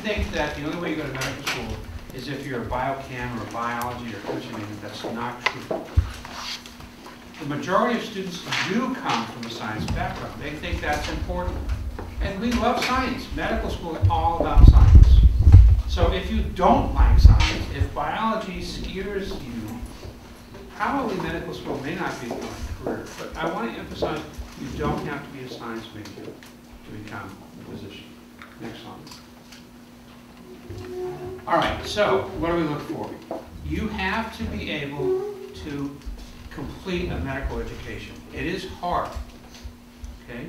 think that the only way you go to medical school is if you're a biochem or biology or chemistry major. That's not true. The majority of students do come from a science background. They think that's important. And we love science. Medical school is all about science. So if you don't like science, if biology scares you, probably medical school may not be the right career. But I want to emphasize you don't have to be a science major to become a physician. Next slide. All right, so what do we look for? You have to be able to complete a medical education. It is hard, okay?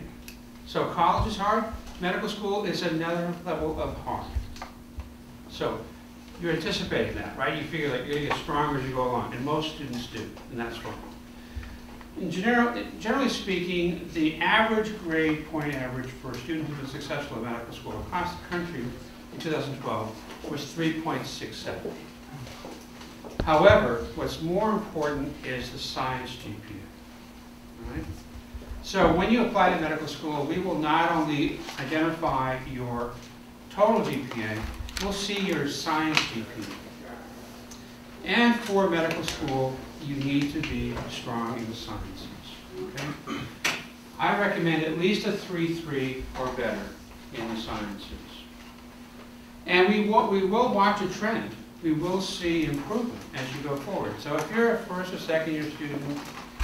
So college is hard, medical school is another level of hard. So you're anticipating that, right? You figure that you're going to get stronger as you go along, and most students do, and that's wrong. Generally speaking, the average grade point average for a student who's been successful in medical school across the country in 2012 was 3.67. However, what's more important is the science GPA. Right? So when you apply to medical school, we will not only identify your total GPA, we'll see your science GPA. And for medical school, you need to be strong in the sciences. Okay? I recommend at least a 3.3 or better in the sciences. And we will watch a trend. We will see improvement as you go forward. So if you're a first or second year student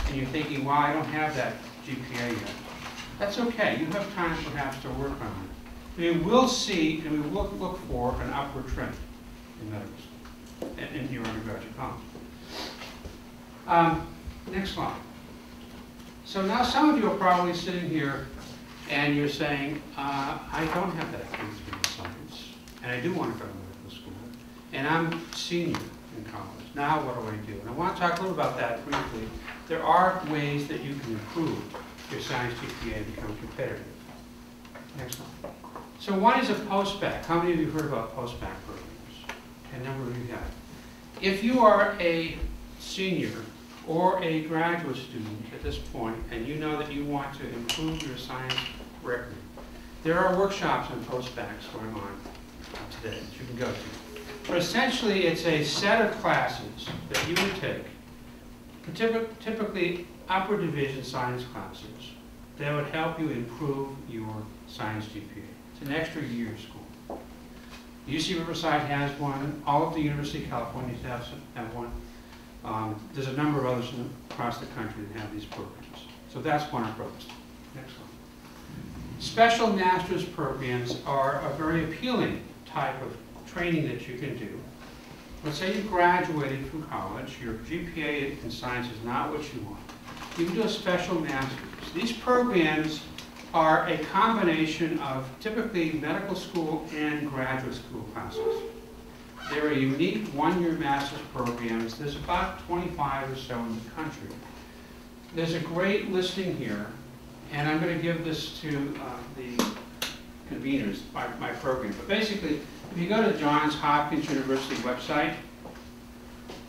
and you're thinking, well, I don't have that GPA yet, that's okay. You have time perhaps to work on it. We will see and we will look for an upward trend in medical school and in your undergraduate college. Next slide. So now some of you are probably sitting here and you're saying, I don't have that 3.3 in science, and I do want to go to medical school, and I'm senior in college. Now what do I do? And I want to talk a little about that briefly. There are ways that you can improve your science GPA and become competitive. Next slide. So one is a post-bac. How many of you heard about post-bac programs? A number of you have. If you are a senior or a graduate student at this point, and you know that you want to improve your science record, there are workshops on post-bacs going on today that you can go to. But essentially, it's a set of classes that you would take, typically upper division science classes, that would help you improve your science GPA. It's an extra year of school. UC Riverside has one. All of the University of California have one. There's a number of others across the country that have these programs. So that's one approach. Next one. Special master's programs are a very appealing type of training that you can do. Let's say you graduated from college, your GPA in science is not what you want. You can do a special master's. These programs are a combination of typically medical school and graduate school classes. They're a unique one-year master's programs. There's about 25 or so in the country. There's a great listing here, and I'm going to give this to the conveners, my program. But basically, if you go to Johns Hopkins University website,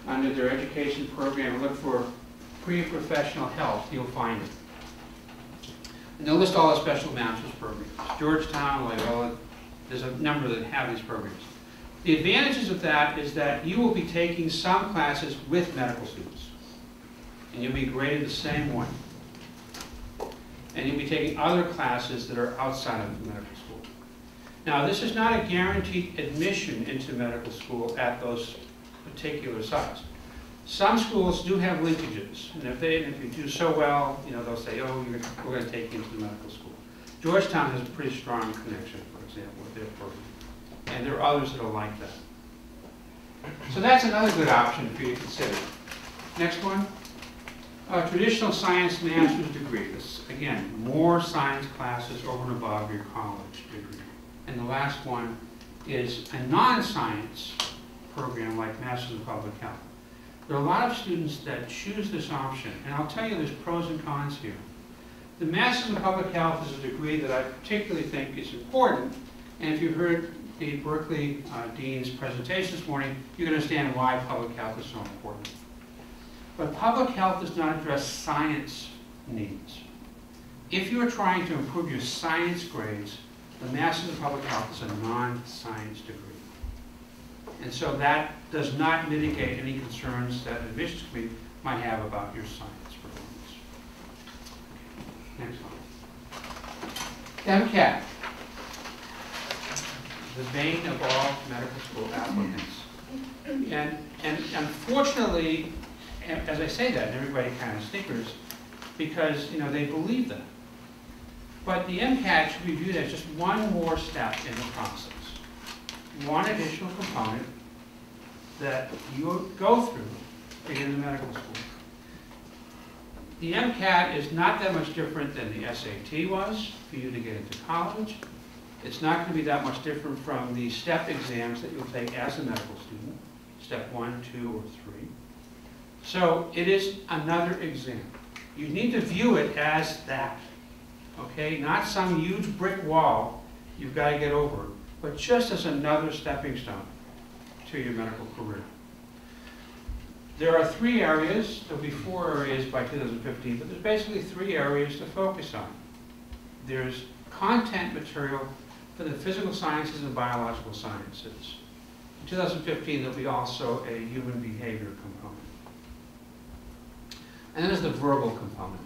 under their education program, and look for pre-professional health, you'll find it. And they'll list all the special master's programs. Georgetown, Loyola, there's a number that have these programs. The advantages of that is that you will be taking some classes with medical students, and you'll be graded the same way. And you'll be taking other classes that are outside of the medical school. Now, this is not a guaranteed admission into medical school at those particular sites. Some schools do have linkages, and if you do so well, they'll say, oh, we're going to take you into the medical school. Georgetown has a pretty strong connection, for example, with their program. And there are others that are like that. So that's another good option for you to consider. Next one. A traditional science master's degree. This, again, more science classes over and above your college degree. And the last one is a non-science program like Masters in Public Health. There are a lot of students that choose this option, and I'll tell you there's pros and cons here. The Masters in Public Health is a degree that I particularly think is important, and if you heard the Berkeley Dean's presentation this morning, you can understand why public health is so important. But public health does not address science needs. If you are trying to improve your science grades, The Master's in Public Health is a non-science degree. And so that does not mitigate any concerns that the admissions committee might have about your science performance. Next one. MCAT. The bane of all medical school applicants. And unfortunately, as I say that, everybody kind of snickers because they believe that. But the MCAT should be viewed as just one more step in the process. One additional component that you go through to get into medical school. The MCAT is not that much different than the SAT was for you to get into college. It's not going to be that much different from the STEP exams that you'll take as a medical student, step 1, 2, or 3. So it is another exam. You need to view it as that, okay? Not some huge brick wall you've got to get over, but just as another stepping stone to your medical career. There are 3 areas. There'll be 4 areas by 2015, but there's basically 3 areas to focus on. There's content material for the physical sciences and biological sciences. In 2015, there'll be also a human behavior component. And then there's the verbal component.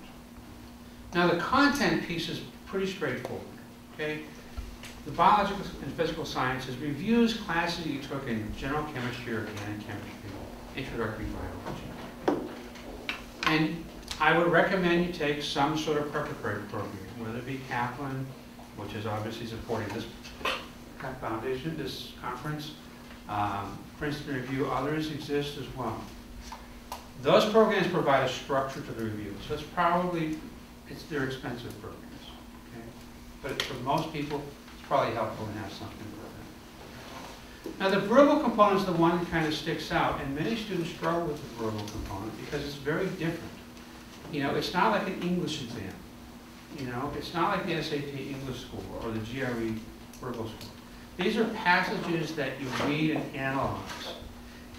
Now, the content piece is pretty straightforward, okay? The biological and physical sciences reviews classes you took in general chemistry or organic chemistry, introductory biology. And I would recommend you take some sort of preparatory program, whether it be Kaplan, which is obviously supporting this foundation, this conference, Princeton Review, others exist as well. Those programs provide a structure to the review, so they're expensive programs, okay? But for most people, it's probably helpful to have something for that. Now, the verbal component is the one that kind of sticks out, and many students struggle with the verbal component because it's very different. It's not like an English exam. It's not like the SAT English score or the GRE verbal score. These are passages that you read and analyze.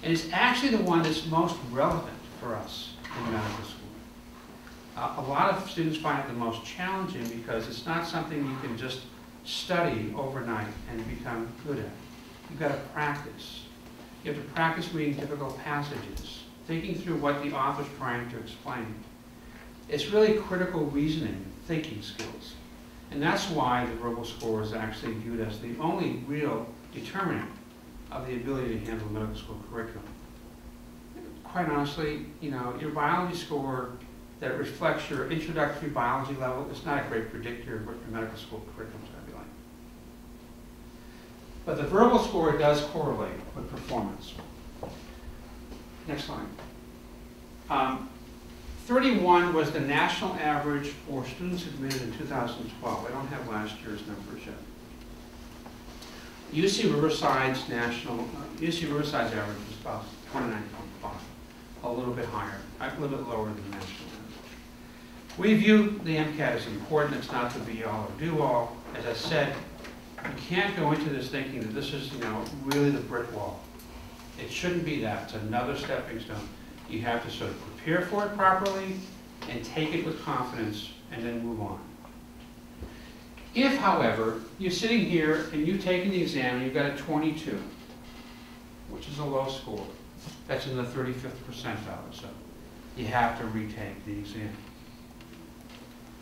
And it's actually the one that's most relevant for us in medical school. A lot of students find it the most challenging because it's not something you can just study overnight and become good at. You've got to practice. You have to practice reading difficult passages, thinking through what the author's trying to explain. It's really critical reasoning, thinking skills. And that's why the verbal score is actually viewed as the only real determinant of the ability to handle the medical school curriculum. Quite honestly, your biology score that reflects your introductory biology level is not a great predictor of what your medical school curriculum is going to be like. But the verbal score does correlate with performance. Next slide. 31 was the national average for students admitted in 2012. I don't have last year's numbers yet. UC Riverside's average was about 29.5, a little bit higher, a little bit lower than the national average. We view the MCAT as important. It's not the be-all or do-all. As I said, you can't go into this thinking that this is, really the brick wall. It shouldn't be that. It's another stepping stone. You have to sort of prepare for it properly and take it with confidence and then move on. If, however, you're sitting here and you've taken the exam and you've got a 22, which is a low score, that's in the 35th percentile or so, you have to retake the exam.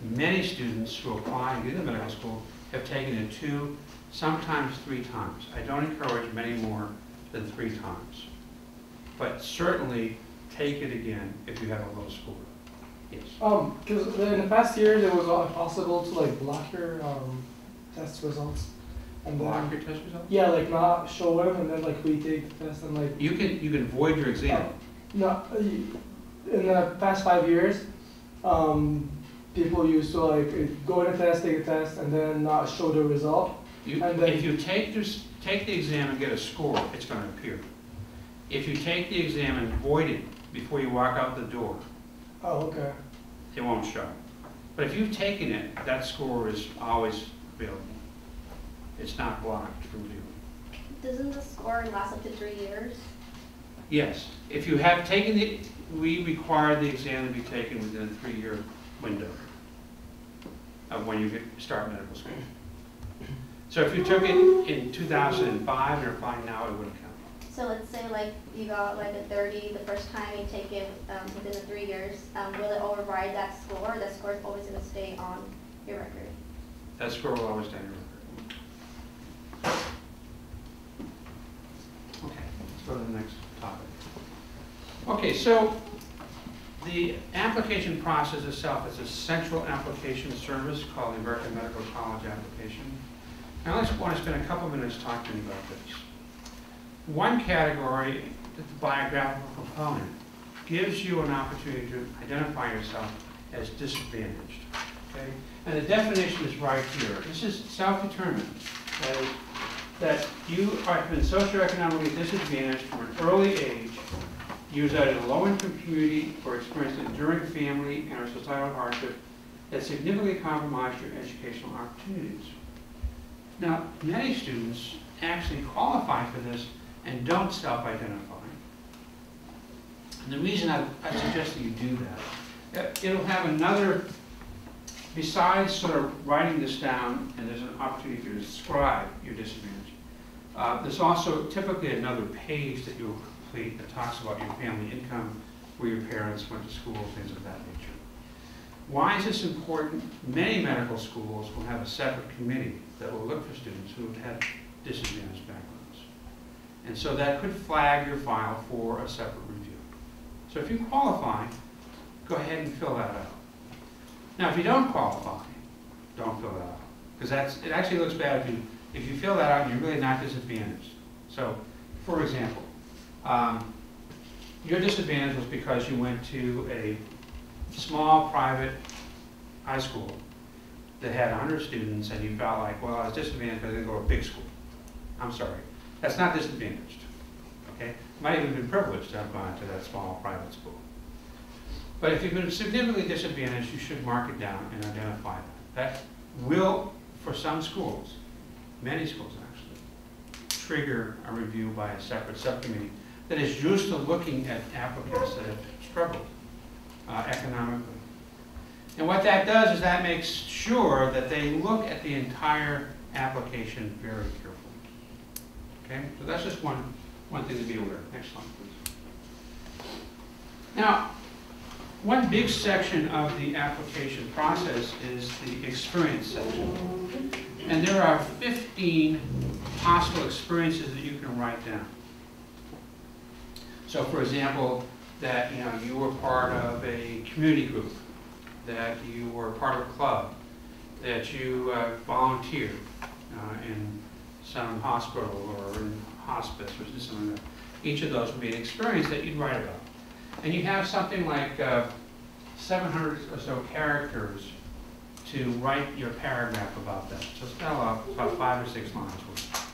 Many students who apply and get into medical school have taken it 2, sometimes 3 times. I don't encourage many more than 3 times. But certainly take it again if you have a low score. Yes. Because in the past years it was possible to block your test results. And block your test results? Yeah, not show them and then retake the test and You can void your exam. No, in the past 5 years, people used to go in a test, take a test, and then not show the result. If you take the exam and get a score, it's going to appear. If you take the exam and void it before you walk out the door, okay, it won't show. But if you've taken it, that score is always available. It's not blocked from view. Doesn't the score last up to 3 years? Yes. If you have taken we require the exam to be taken within a 3-year window of when you start medical school. So if you took it in 2005 and are applying now, it wouldn't count. So let's say like you got like a 30 the first time you take it within the 3 years, will it override that score, or that score is always going to stay on your record? That score will always stay on your record. Okay, let's go to the next topic. Okay, so the application process itself is a central application service called the American Medical College application. And I just want to spend a couple minutes talking about this. One category, the biographical component, gives you an opportunity to identify yourself as disadvantaged. Okay? And the definition is right here. This is self-determined. That you have been socioeconomically disadvantaged from an early age, you reside in a low-income community, or experienced enduring family and or societal hardship that significantly compromised your educational opportunities. Now, many students actually qualify for this and don't self-identify. And the reason I suggest that you do that, it'll have another, besides sort of writing this down, and there's an opportunity to describe your disadvantage, there's also typically another page that you'll complete that talks about your family income, where your parents went to school, things of that nature. Why is this important? Many medical schools will have a separate committee that will look for students who have had disadvantaged backgrounds. And so that could flag your file for a separate review. So if you qualify, go ahead and fill that out. Now, if you don't qualify, don't fill that out. Because it actually looks bad if you fill that out and you're really not disadvantaged. So, for example, your disadvantage was because you went to a small private high school that had 100 students and you felt like, well, I was disadvantaged because I didn't go to a big school. I'm sorry. That's not disadvantaged. Okay? Might even have been privileged to have gone to that small private school. But if you've been significantly disadvantaged, you should mark it down and identify that. That will, for some schools, many schools actually, trigger a review by a separate subcommittee that is used to looking at applicants that have struggled economically. And what that does is that makes sure that they look at the entire application very carefully. Okay? So that's just one thing to be aware of. Next slide, please. Now, one big section of the application process is the experience section. And there are 15 possible experiences that you can write down. So for example, that you were part of a community group, that you were part of a club, that you volunteered in some hospital or in hospice or something like that. Each of those would be an experience that you'd write about. And you have something like 700 or so characters to write your paragraph about that. So spell out about 5 or 6 lines worth.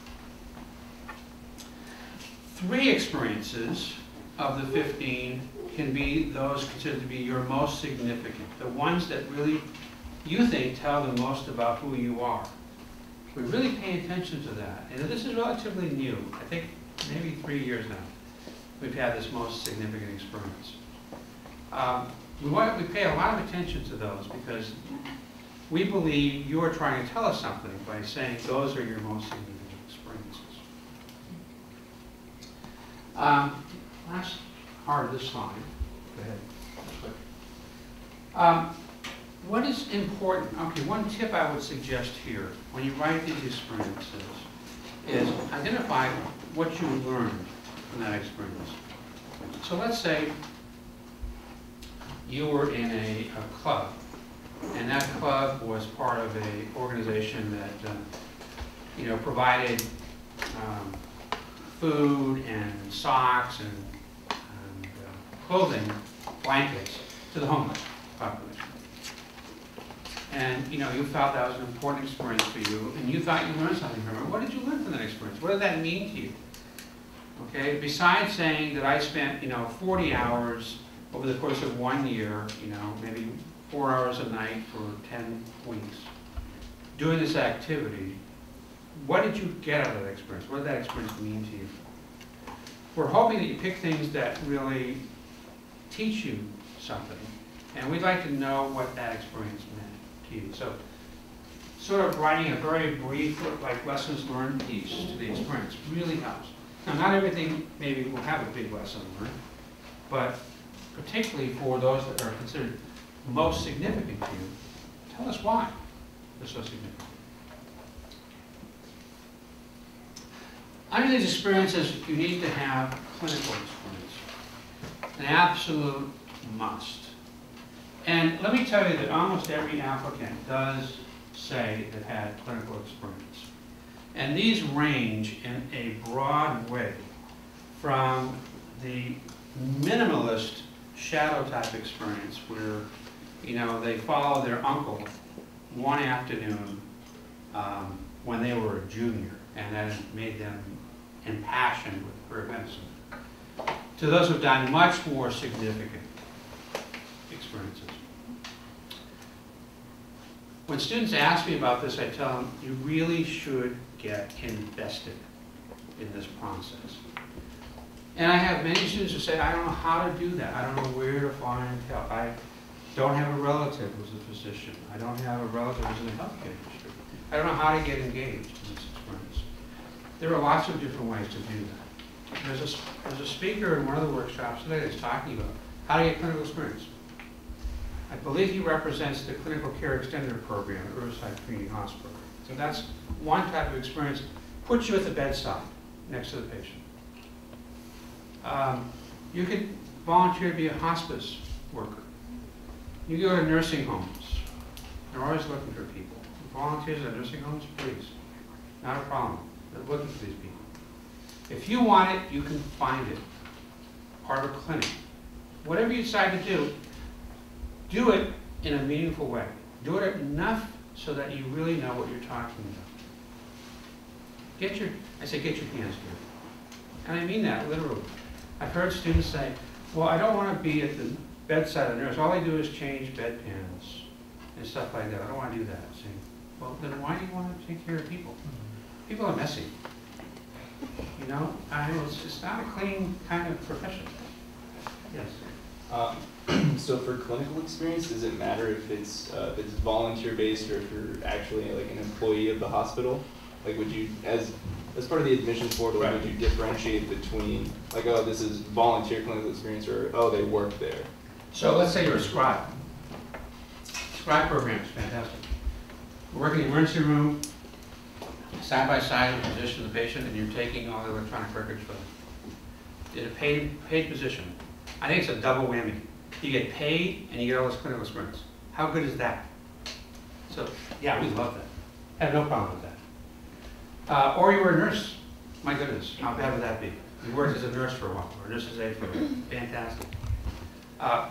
3 experiences of the 15 can be those considered to be your most significant, the ones that really you think tell the most about who you are. We really pay attention to that. And this is relatively new. I think maybe 3 years now we've had this most significant experience. We pay a lot of attention to those because we believe you are trying to tell us something by saying those are your most significant experiences. Last part of this slide. Go ahead. What is important? Okay, one tip I would suggest here when you write these experiences is identify what you learned from that experience. So let's say you were in a club, and that club was part of an organization that provided food and socks and clothing, blankets to the homeless population. And you felt that was an important experience for you, and you thought you learned something from it. What did you learn from that experience? What did that mean to you? Okay, besides saying that I spent 40 hours over the course of 1 year, maybe 4 hours a night for 10 weeks, doing this activity, what did you get out of that experience? What did that experience mean to you? We're hoping that you pick things that really teach you something, and we'd like to know what that experience meant to you. So sort of writing a very brief, like lessons learned piece to the experience really helps. Now, not everything maybe will have a big lesson learned, but particularly for those that are considered most significant to you, tell us why they're so significant. Under these experiences, you need to have clinical experience, an absolute must. And let me tell you that almost every applicant does say they've had clinical experience. And these range in a broad way from the minimalist shadow type experience where, you know, they follow their uncle one afternoon when they were a junior, and that made them impassioned with career medicine, to those who've done much more significant experiences. When students ask me about this, I tell them, you really should get invested in this process. And I have many students who say, I don't know how to do that. I don't know where to find help. I don't have a relative who's a physician. I don't have a relative who's in the healthcare industry. I don't know how to get engaged in this experience. There are lots of different ways to do that. There's a speaker in one of the workshops today that's talking about how to get clinical experience. I believe he represents the Clinical Care Extender Program at Riverside Community Hospital. So that's one type of experience. Puts you at the bedside next to the patient. You could volunteer to be a hospice worker. You go to nursing homes. They're always looking for people. Volunteers at nursing homes, please. Not a problem. They're looking for these people. If you want it, you can find it. Part of a clinic. Whatever you decide to do it in a meaningful way. Do it enough so that you really know what you're talking about. I say get your hands dirty. And I mean that literally. I've heard students say, well, I don't want to be at the bedside of the nurse. All I do is change bedpans and stuff like that. I don't want to do that. See? Well, then why do you want to take care of people? People are messy. You know, it's not a clean kind of profession. Yes. So for clinical experience, does it matter if it's volunteer-based or if you're actually like an employee of the hospital? Like, would you, as part of the admissions portal, right, would you differentiate between, like, oh, this is volunteer clinical experience, or, oh, they work there? So let's say you're a scribe. Scribe program is fantastic. You're working in the emergency room, side by side with the physician and the patient, and you're taking all the electronic records for them. It's a paid position. I think it's a double whammy. You get paid and you get all this clinical experience. How good is that? So, yeah, we love that. I have no problem with that. Or you were a nurse. My goodness, how bad would that be? You worked as a nurse for a while, or a nurse's aide for a while. Fantastic.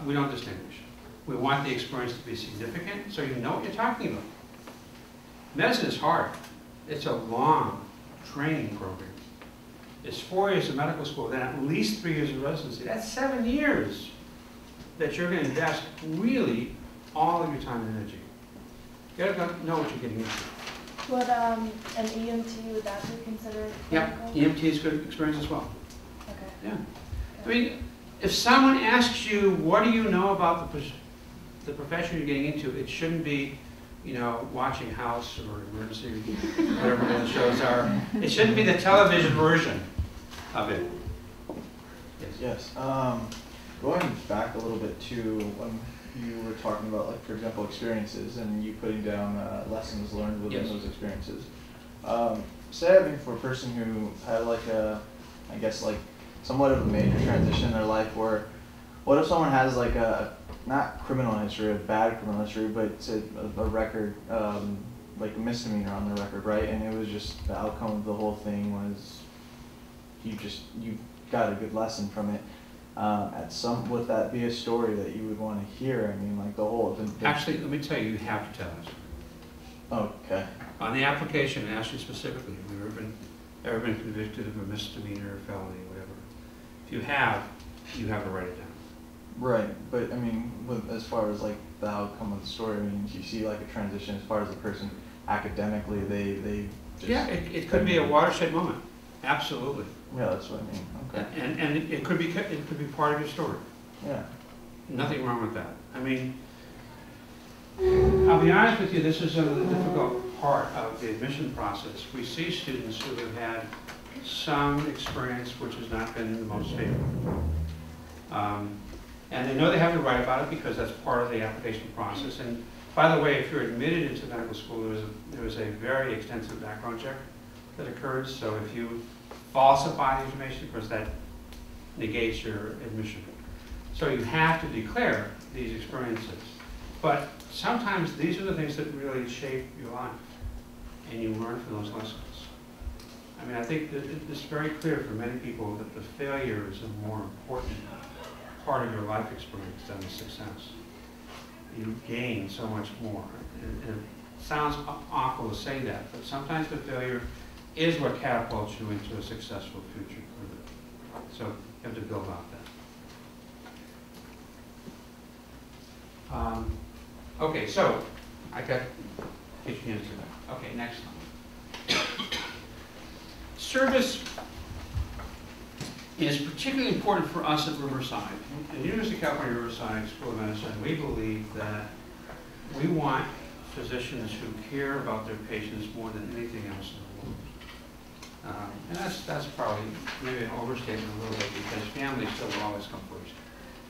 We don't distinguish. We want the experience to be significant so you know what you're talking about. Medicine is hard. It's a long training program. It's 4 years of medical school, then at least 3 years of residency. That's 7 years that you're going to invest really all of your time and energy. You gotta know what you're getting into. Would an EMT, would that be considered clinical? Yeah, EMT is good experience as well. Okay. Yeah. I mean, if someone asks you, what do you know about the profession you're getting into, it shouldn't be, you know, watching House or Emergency, whatever the shows are. It shouldn't be the television version of it. Yes. Going back a little bit to when you were talking about, like, for example, experiences and you putting down lessons learned within those experiences. Say, I mean, for a person who had like a, I guess, like somewhat of a major transition in their life, where what if someone has like a, not criminal history, a bad criminal history, but it's a record, like a misdemeanor on their record, right? And it was just, the outcome of the whole thing was you got a good lesson from it. Would that be a story that you would want to hear? I mean, like the whole... Actually, let me tell you, you have to tell us. Okay. On the application, it asks you specifically, have you ever been convicted of a misdemeanor, felony, whatever. If you have to write it down. Right, but I mean, as far as like the outcome of the story, I mean, do you see like a transition as far as the person academically, they just... Yeah, it could be a watershed moment. Absolutely. Yeah, that's what I mean. Okay. And it could be part of your story. Yeah. Nothing wrong with that. I mean, I'll be honest with you, this is a difficult part of the admission process, we see students who have had some experience which has not been the most favorable. And they know they have to write about it because that's part of the application process. And by the way, if you're admitted into medical school, there was a very extensive background check that occurs. So if you falsify the information, of course, that negates your admission. So you have to declare these experiences. But sometimes these are the things that really shape your life, and you learn from those lessons. I mean, I think that it's very clear for many people that the failure is a more important part of your life experience than the success. You gain so much more. And it sounds awful to say that, but sometimes the failure is what catapults you into a successful future. So you have to build off that. Okay, so I got get you into that. Okay, next one. Service is particularly important for us at Riverside. At the University of California, Riverside School of Medicine, we believe that we want physicians who care about their patients more than anything else in the world. And that's probably maybe an overstatement a little bit because family still will always come first.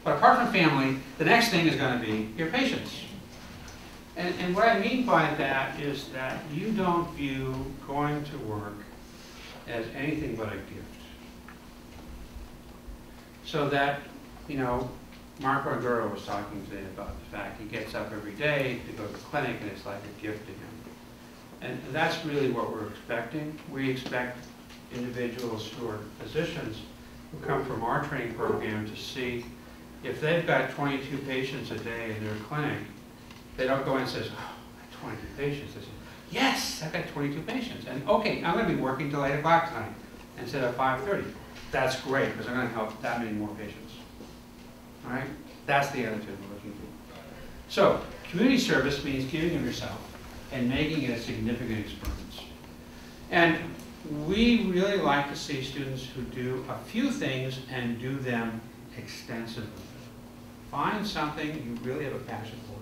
But apart from family, the next thing is going to be your patients. And what I mean by that is that you don't view going to work as anything but a gift. So that, you know, Mark Roguro was talking today about the fact he gets up every day to go to the clinic and it's like a gift to him. And that's really what we're expecting. We expect individuals who are physicians who come from our training program to see if they've got 22 patients a day in their clinic, they don't go in and say, oh, I have 22 patients. They say, yes, I've got 22 patients. And okay, I'm going to be working till 8 o'clock tonight instead of 5:30. That's great because I'm going to help that many more patients. All right? That's the attitude we're looking for. So, community service means giving of yourself and making it a significant experience. And we really like to see students who do a few things and do them extensively. Find something you really have a passion for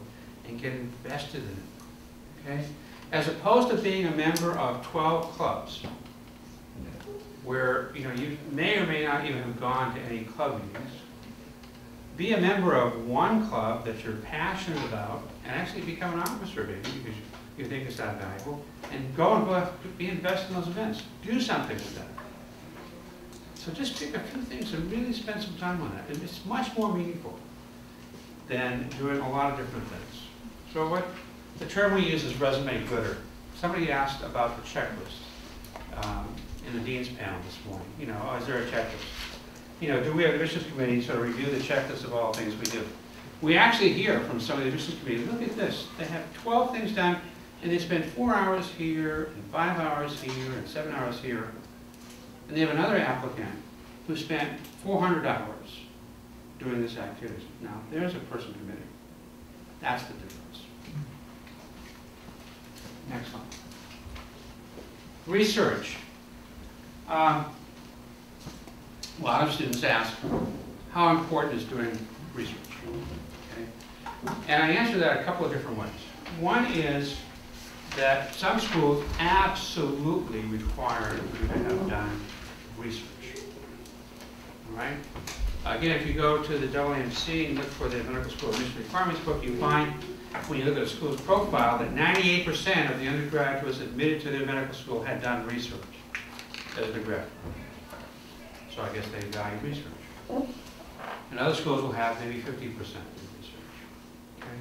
and get invested in it. Okay? As opposed to being a member of 12 clubs, where you may or may not even have gone to any club meetings. Be a member of one club that you're passionate about and actually become an officer maybe because you think it's that valuable, and go and be invested in those events. Do something with that. So just pick a few things and really spend some time on that. And it's much more meaningful than doing a lot of different things. So what the term we use is resume glitter. Somebody asked about the checklist in the Dean's panel this morning. You know, is there a checklist? Do we have admissions committee sort of review the checklist of all the things we do? We actually hear from some of the admissions committees, look at this, they have 12 things done, and they spend 4 hours here, and 5 hours here, and 7 hours here. And they have another applicant who spent 400 hours doing this activity. Now, there's a person committed. That's the difference. Next one. Research. A lot of students ask, how important is doing research? Okay? And I answer that a couple of different ways. One is that some schools absolutely require you to have done research. All right? Again, if you go to the AAMC and look for the Medical School Admission Requirements book, you find, when you look at a school's profile, that 98% of the undergraduates admitted to their medical school had done research as a graduate. So I guess they value research. And other schools will have maybe 50% in research. Okay?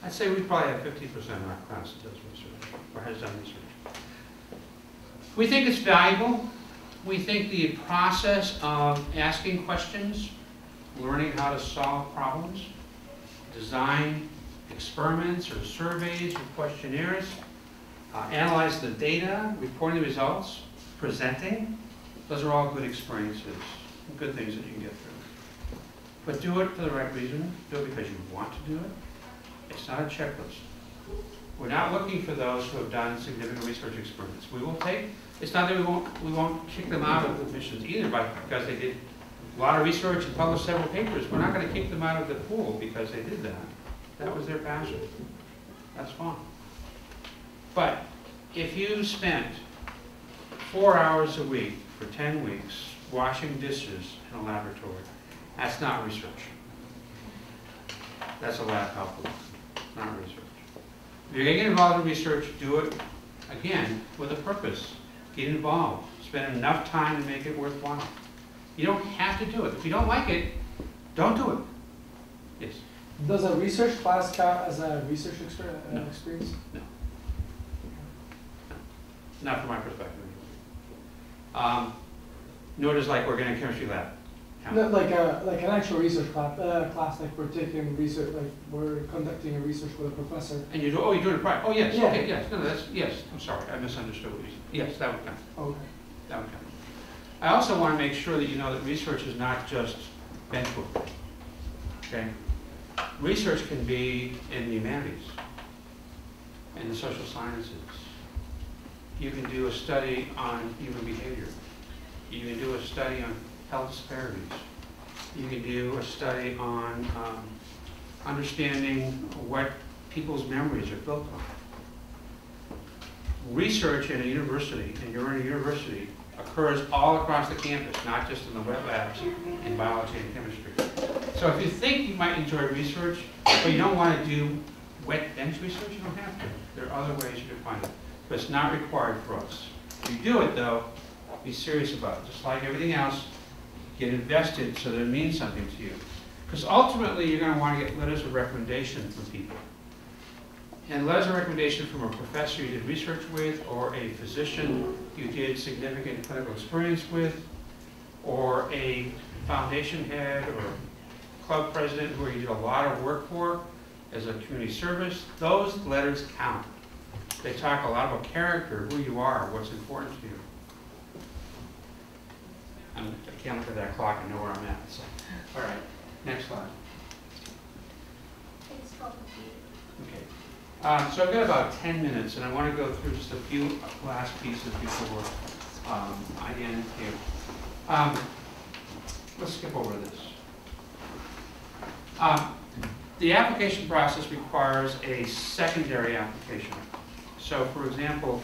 I'd say we probably have 50% of our class that does research, or has done research. We think it's valuable. We think the process of asking questions, learning how to solve problems, design experiments or surveys or questionnaires, analyze the data, reporting the results, presenting, those are all good experiences, good things that you can get through. But do it for the right reason. Do it because you want to do it. It's not a checklist. We're not looking for those who have done significant research experiments. We will take, it's not that we won't kick them out of admissions either because they did a lot of research and published several papers. We're not going to kick them out of the pool because they did that. That was their passion. That's fine. But if you spent 4 hours a week for 10 weeks washing dishes in a laboratory, that's not research. That's a lab output, not research. If you're going to get involved in research, do it, again, with a purpose. Get involved. Spend enough time to make it worthwhile. You don't have to do it. If you don't like it, don't do it. Yes? Does a research class count as a research No. experience? No. Not from my perspective. Nor does like organic chemistry lab count. No, like an actual research class, like we're taking research, like we're conducting a research with a professor. And you do, oh, you're doing it right. Oh, yes, Yeah. okay, yes. No, that's, yes, I'm sorry, I misunderstood what you said. Yes, that would count. Okay. That would count. I also want to make sure that you know that research is not just bench work. Okay? Research can be in the humanities, in the social sciences. You can do a study on human behavior. You can do a study on health disparities. You can do a study on understanding what people's memories are built on. Research in a university, and you're in a university, occurs all across the campus, not just in the wet labs in biology and chemistry. So if you think you might enjoy research, but you don't want to do wet bench research, you don't have to. There are other ways you can find it. But it's not required for us. If you do it, though, be serious about it. Just like everything else, get invested so that it means something to you. Because ultimately, you're going to want to get letters of recommendation from people. And letters of recommendation from a professor you did research with, or a physician you did significant clinical experience with, or a foundation head or club president who you did a lot of work for as a community service, those letters count. They talk a lot about character, who you are, what's important to you. I can't look at that clock and know where I'm at. So. All right, next slide. Okay. So I've got about 10 minutes, and I want to go through just a few last pieces before I end here. Let's skip over this. The application process requires a secondary application. So, for example,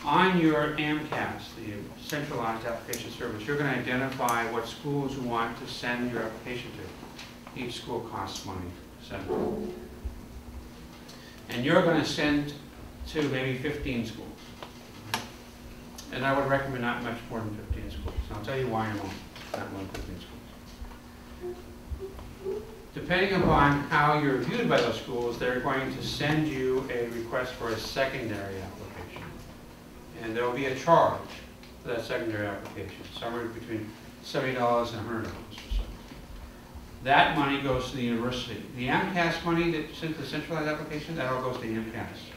on your AMCAS, the Centralized Application Service, you're going to identify what schools you want to send your application to. Each school costs money to send it. And you're going to send to maybe 15 schools. And I would recommend not much more than 15 schools. And I'll tell you why in a moment, not more than 15 schools. Depending upon how you're viewed by those schools, they're going to send you a request for a secondary application. And there will be a charge for that secondary application, somewhere between $70 and $100 or so. That money goes to the university. The AMCAS money that's sent to the centralized application, that all goes to the AMCAS.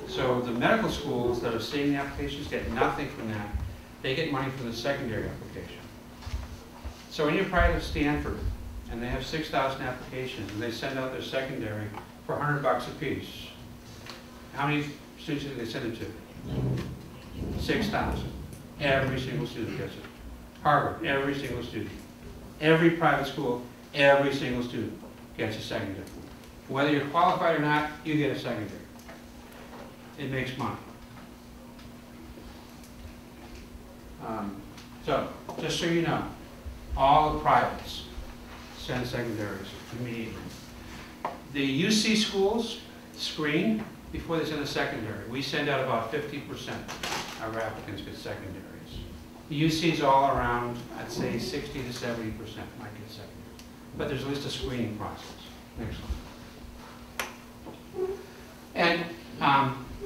So the medical schools that are seeing the applications get nothing from that. They get money from the secondary application. So when you're private Stanford, and they have 6,000 applications, and they send out their secondary for $100 a piece, how many students do they send it to? 6,000. Every single student gets it. Harvard, every single student. Every private school, every single student gets a secondary. Whether you're qualified or not, you get a secondary. It makes money. So, just so you know, all the privates send secondaries immediately. The UC schools screen before they send a secondary. We send out about 50% of our applicants get secondaries. The UC's all around, I'd say 60 to 70% might get secondary. But there's at least a screening process. Next one. And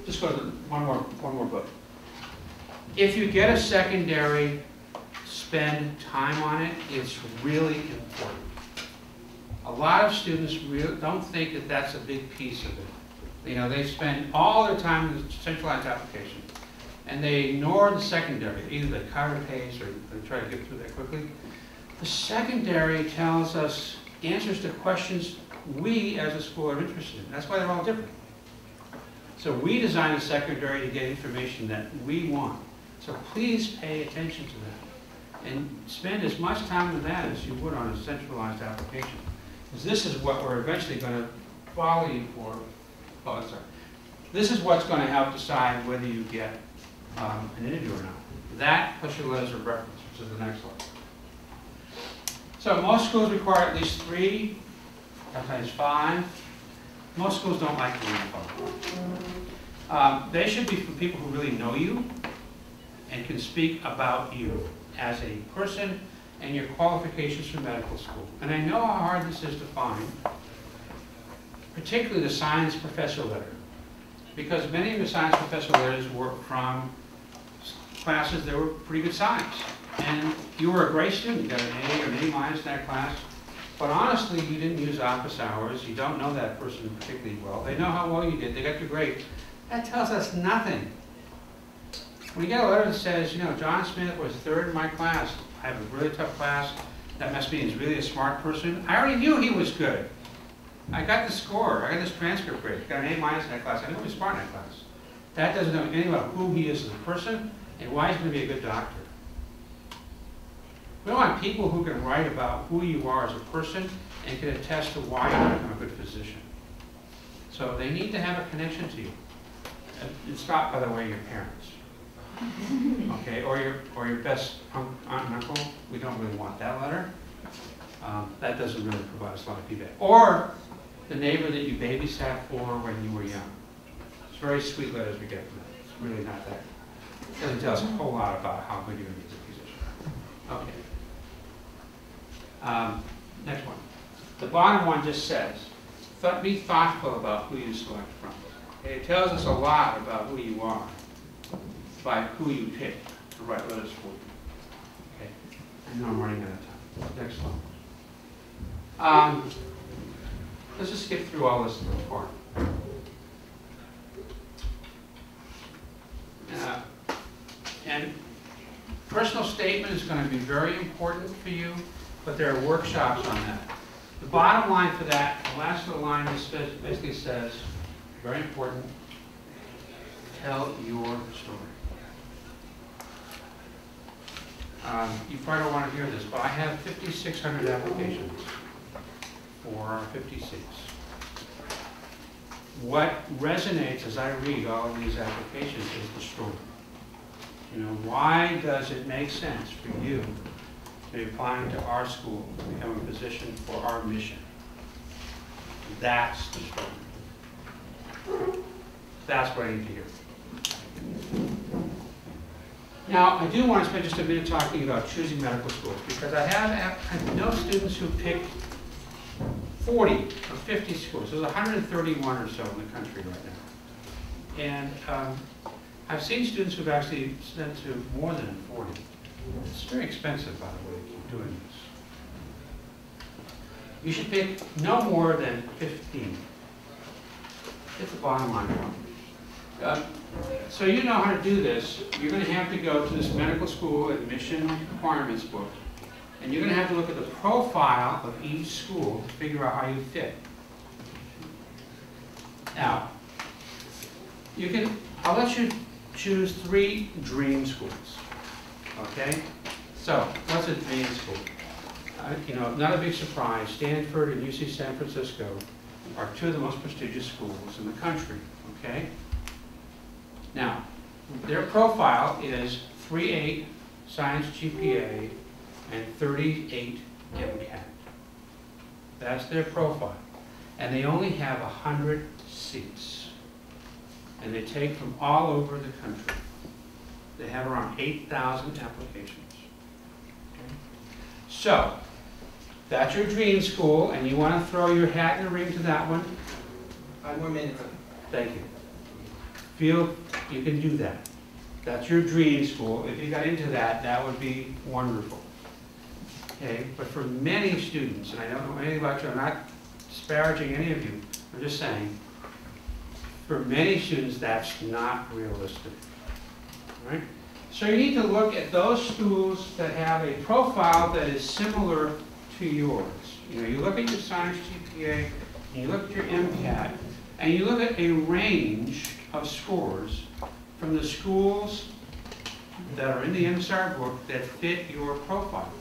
just go to one more book. If you get a secondary, spend time on it. It's really important. A lot of students really don't think that that's a big piece of it. You know, they spend all their time in the centralized application, and they ignore the secondary. Either they cut or paste, or they try to get through that quickly. The secondary tells us answers to questions we as a school are interested in. That's why they're all different. So we design a secondary to get information that we want. So please pay attention to that. And spend as much time with that as you would on a centralized application. Because this is what we're eventually going to follow you for. Oh, sorry. This is what's going to help decide whether you get an interview or not. That plus your letters of reference, which is the next one. So most schools require at least 3, sometimes 5. Most schools don't like to read 5. They should be for people who really know you and can speak about you as a person and your qualifications for medical school. And I know how hard this is to find, particularly the science professor letter, because many of the science professor letters were from classes that were pretty good science. And you were a great student, you got an A or an A minus in that class, but honestly, you didn't use office hours, you don't know that person particularly well, they know how well you did, they got your grade. That tells us nothing. When you get a letter that says, you know, John Smith was 3rd in my class, I have a really tough class, that must mean he's really a smart person. I already knew he was good. I got the score, I got this transcript grade, got an A minus in that class, I knew he was smart in that class. That doesn't know anything about who he is as a person and why he's going to be a good doctor. We don't want people who can write about who you are as a person and can attest to why you become a good physician. So they need to have a connection to you. It's not, by the way, your parents. Okay, or your best aunt and uncle. We don't really want that letter. That doesn't really provide us a lot of feedback. Or the neighbor that you babysat for when you were young. It's very sweet letters we get from that. It's really not that. It doesn't tell us a whole lot about how good you're going to be as a physician. Okay. Next one. The bottom one just says, be thoughtful about who you select from. Okay, it tells us a lot about who you are by who you pick to write letters for you. Okay. I know I'm running out of time. Next one. Let's just skip through all this little part. And personal statement is going to be very important for you, but there are workshops on that. The bottom line for that, the last little line, basically says, very important, tell your story. You probably don't want to hear this, but I have 5,600 applications for 50 seats. What resonates as I read all of these applications is the story. You know, why does it make sense for you to be applying to our school to become a physician for our mission? That's the story. That's what I need to hear. Now, I do want to spend just a minute talking about choosing medical schools, because I know students who picked 40 or 50 schools. There's 131 or so in the country right now. And I've seen students who've actually sent to more than 40. It's very expensive, by the way, to keep doing this. You should pick no more than 15. It's the bottom line. So you know how to do this. You're going to have to go to this medical school admission requirements book, and you're going to have to look at the profile of each school to figure out how you fit. Now, I'll let you choose 3 dream schools. Okay? So, what's a dream school? You know, not a big surprise, Stanford and UC San Francisco are 2 of the most prestigious schools in the country. Okay? Now, their profile is 3.8 science GPA and 38 MCAT. That's their profile. And they only have 100 seats. And they take from all over the country. They have around 8,000 applications. Okay? So, that's your dream school, and you want to throw your hat in the ring to that one. 5 more minutes. Thank you. Feel you can do that. That's your dream school. If you got into that, that would be wonderful. Okay? But for many students, and I don't know anything about you, I'm not disparaging any of you, I'm just saying, for many students, that's not realistic. Right? So you need to look at those schools that have a profile that is similar to yours. You know, you look at your science GPA, and you look at your MCAT, and you look at a range of scores from the schools that are in the MSR book that fit your profile.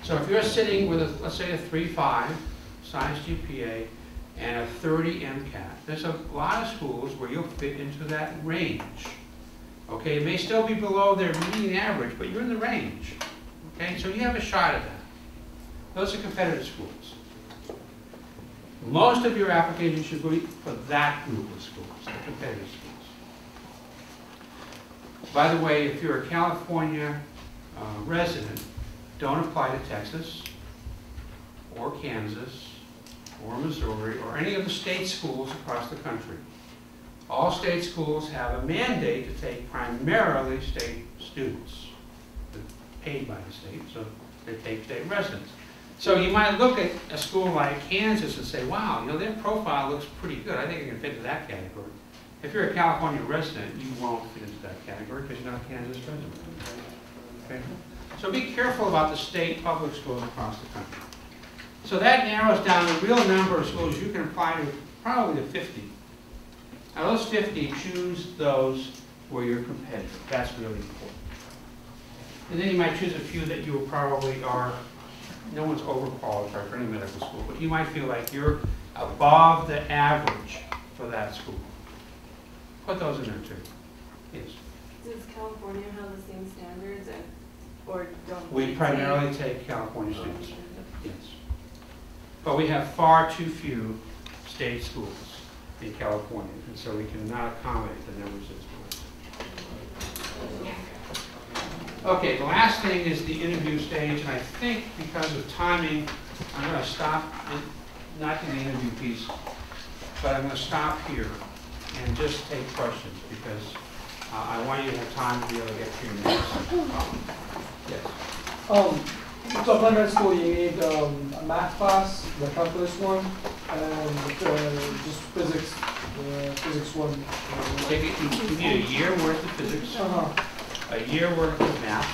So if you're sitting with, let's say, a 3.5 science GPA, and a 30 MCAT. There's a lot of schools where you'll fit into that range. Okay, it may still be below their median average, but you're in the range. Okay, so you have a shot at that. Those are competitive schools. Most of your applications should be for that group of schools, the competitive schools. By the way, if you're a California resident, don't apply to Texas or Kansas or Missouri or any of the state schools across the country. All state schools have a mandate to take primarily state students. They're paid by the state, so they take state residents. So you might look at a school like Kansas and say, wow, you know, their profile looks pretty good. I think I can fit into that category. If you're a California resident, you won't fit into that category because you're not a Kansas resident. Okay? So be careful about the state public schools across the country. So that narrows down the real number of schools you can apply to, probably to 50. Now those 50, choose those where you're competitive. That's really important. And then you might choose a few that you probably are, no one's overqualified for any medical school, but you might feel like you're above the average for that school. Put those in there too. Yes. Does California have the same standards, or don't We primarily take California students. Yes. But we have far too few state schools in California, and so we cannot accommodate the numbers of schools. Okay, the last thing is the interview stage, and I think because of timing, I'm going to stop, not in the interview piece, but I'm going to stop here and just take questions because I want you to have time to be able to get through your notes. Yes. So applying to school, you need a math class, the calculus one, and just physics, physics one. You need a year worth of physics, a year worth of math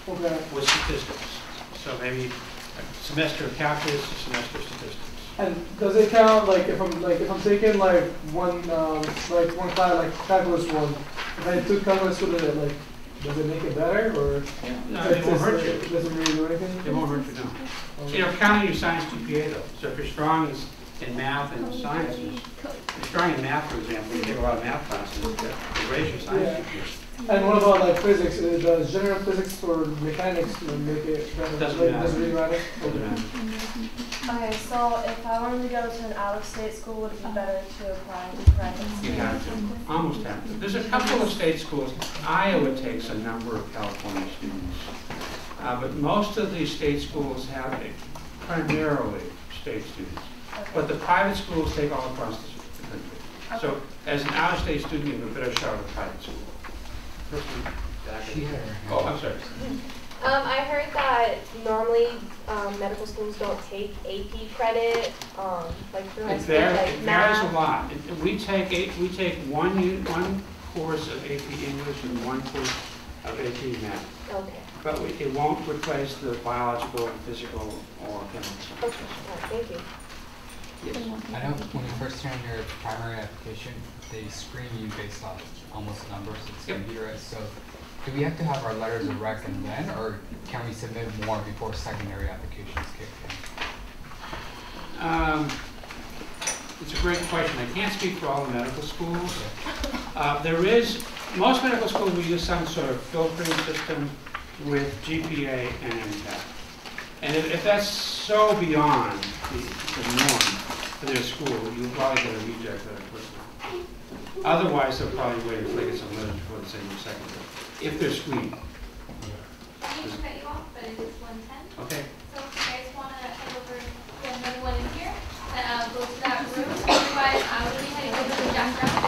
with statistics. So maybe a semester of calculus, a semester of statistics. And does it count if I'm taking one class like calculus one? If I took calculus two, does it make it better or? No, it won't hurt you. It doesn't really do anything. It won't hurt you, no. So you're counting your science GPA though. So if you're strong in math and sciences, if you're strong in math, for example, you take a lot of math classes, you raise your science GPA. And what about physics? Does general physics or mechanics make it better? Doesn't matter. Doesn't really matter? Doesn't matter. Okay, so if I wanted to go to an out-of-state school, would it be better to apply to private schools? You have to, almost have to. There's a couple of state schools. Iowa takes a number of California students. But most of these state schools have primarily state students. Okay. But the private schools take all across the country. Okay. So as an out-of-state student, you have a better shot at a private school. Oh, I'm sorry. I heard that normally medical schools don't take AP credit, like through high It school, varies, like it varies a math. lot. We take one course of AP English and one course of AP Math. Okay. But it won't replace the biological, physical, or chemical Okay. sciences. All right, thank you. Yes. I know when you first turn your primary application, they screen you based off almost numbers. It's computerized. So do we have to have our letters of rec and then, or can we submit more before secondary applications kick in? It's a great question. I can't speak for all the medical schools. Most medical schools will use some sort of filtering system with GPA and MCAT. And if that's so beyond the norm for their school, you'll probably get a reject letter quickly. Otherwise, they'll probably wait until they get some letters before they send you secondary, if they're screened. I need to cut you off, but it is 1:10. Okay. So if you guys want to head over to another one in here, then go to that room. Otherwise, I will be heading over to the Jack Rabbit